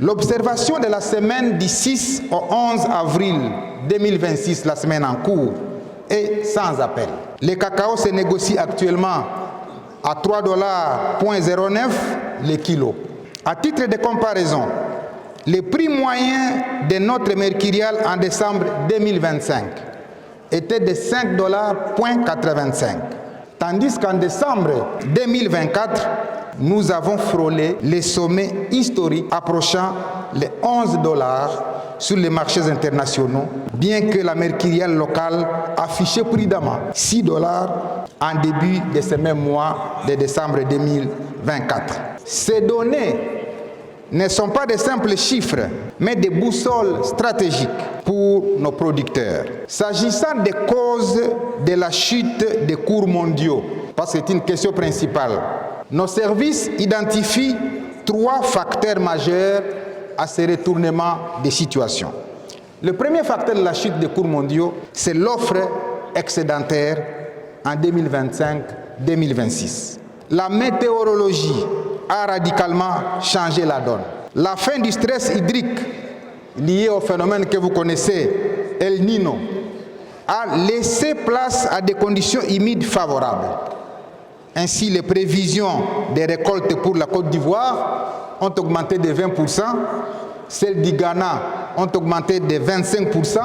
L'observation de la semaine du 6 au 11 avril 2026, la semaine en cours, est sans appel. Le cacao se négocie actuellement à 3,09$ le kilo. À titre de comparaison, le prix moyen de notre mercurial en décembre 2025 était de 5,85$. Tandis qu'en décembre 2024, nous avons frôlé les sommets historiques approchant les 11$ sur les marchés internationaux, bien que la mercuriale locale affichait prudemment 6$ en début de ce même mois de décembre 2024. Ces données ne sont pas de simples chiffres, mais des boussoles stratégiques pour nos producteurs. S'agissant des causes de la chute des cours mondiaux, parce que c'est une question principale, nos services identifient 3 facteurs majeurs à ce retournement des situations. Le premier facteur de la chute des cours mondiaux, c'est l'offre excédentaire en 2025-2026. La météorologie a radicalement changé la donne. La fin du stress hydrique lié au phénomène que vous connaissez, El Niño, a laissé place à des conditions humides favorables. Ainsi, les prévisions des récoltes pour la Côte d'Ivoire ont augmenté de 20%, celles du Ghana ont augmenté de 25%,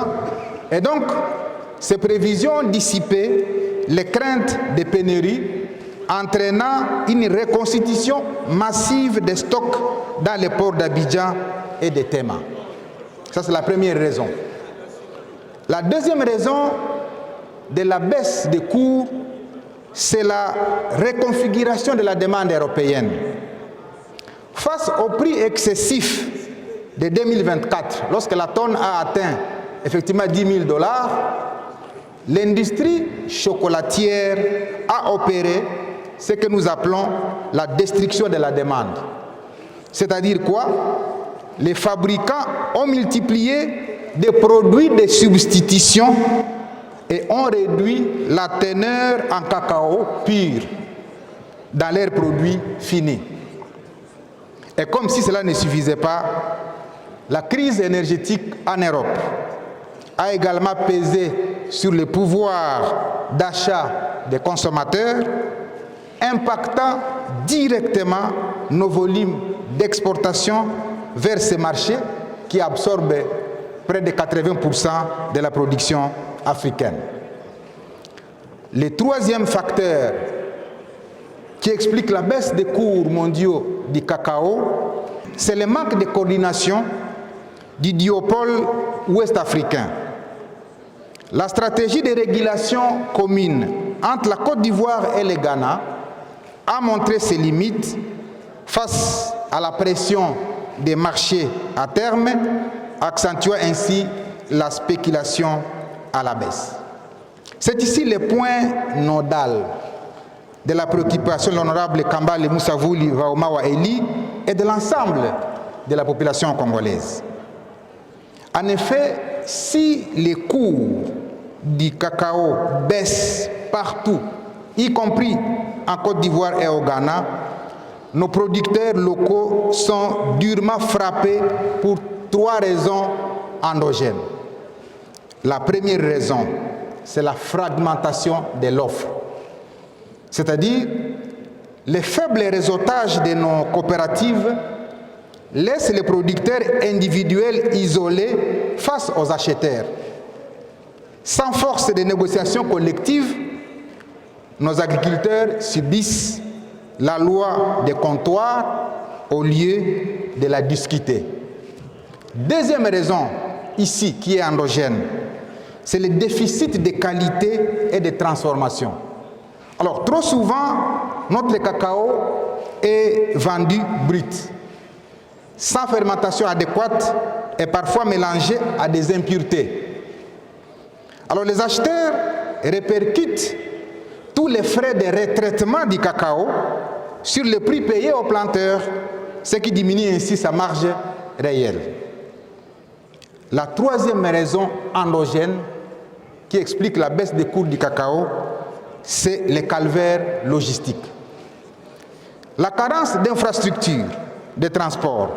et donc ces prévisions ont dissipé les craintes de pénurie, entraînant une reconstitution massive des stocks dans les ports d'Abidjan et de Tema. Ça, c'est la première raison. La deuxième raison de la baisse des cours, c'est la reconfiguration de la demande européenne. Face au prix excessif de 2024, lorsque la tonne a atteint effectivement $10 000, l'industrie chocolatière a opéré ce que nous appelons la destruction de la demande. C'est-à-dire quoi? Les fabricants ont multiplié des produits de substitution et ont réduit la teneur en cacao pur dans leurs produits finis. Et comme si cela ne suffisait pas, la crise énergétique en Europe a également pesé sur le pouvoir d'achat des consommateurs, impactant directement nos volumes d'exportation vers ces marchés qui absorbent près de 80% de la production africaine. Le troisième facteur qui explique la baisse des cours mondiaux du cacao, c'est le manque de coordination du duopole ouest-africain. La stratégie de régulation commune entre la Côte d'Ivoire et le Ghana a montré ses limites face à la pression des marchés à terme, accentuant ainsi la spéculation à la baisse. C'est ici le point nodal de la préoccupation de l'honorable Kambale Moussavouli Vaomawa Eli et de l'ensemble de la population congolaise. En effet, si les cours du cacao baissent partout, y compris en Côte d'Ivoire et au Ghana, nos producteurs locaux sont durement frappés pour 3 raisons endogènes. La première raison, c'est la fragmentation de l'offre. C'est-à-dire, le faible réseautage de nos coopératives laisse les producteurs individuels isolés face aux acheteurs. Sans force de négociation collective, nos agriculteurs subissent la loi des comptoirs au lieu de la discuter. Deuxième raison, ici, qui est endogène, c'est le déficit de qualité et de transformation. Alors, trop souvent, notre cacao est vendu brut, sans fermentation adéquate et parfois mélangé à des impuretés. Alors, les acheteurs répercutent tous les frais de retraitement du cacao sur le prix payé aux planteurs, ce qui diminue ainsi sa marge réelle. La troisième raison endogène qui explique la baisse des cours du cacao, c'est les calvaires logistiques. La carence d'infrastructures de transport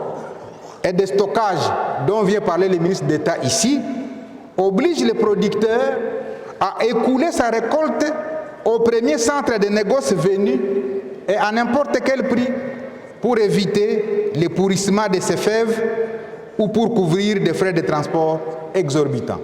et de stockage dont vient parler le ministre d'État ici oblige le producteur à écouler sa récolte au premier centre de négoce venu et à n'importe quel prix pour éviter le pourrissement de ses fèves ou pour couvrir des frais de transport exorbitants.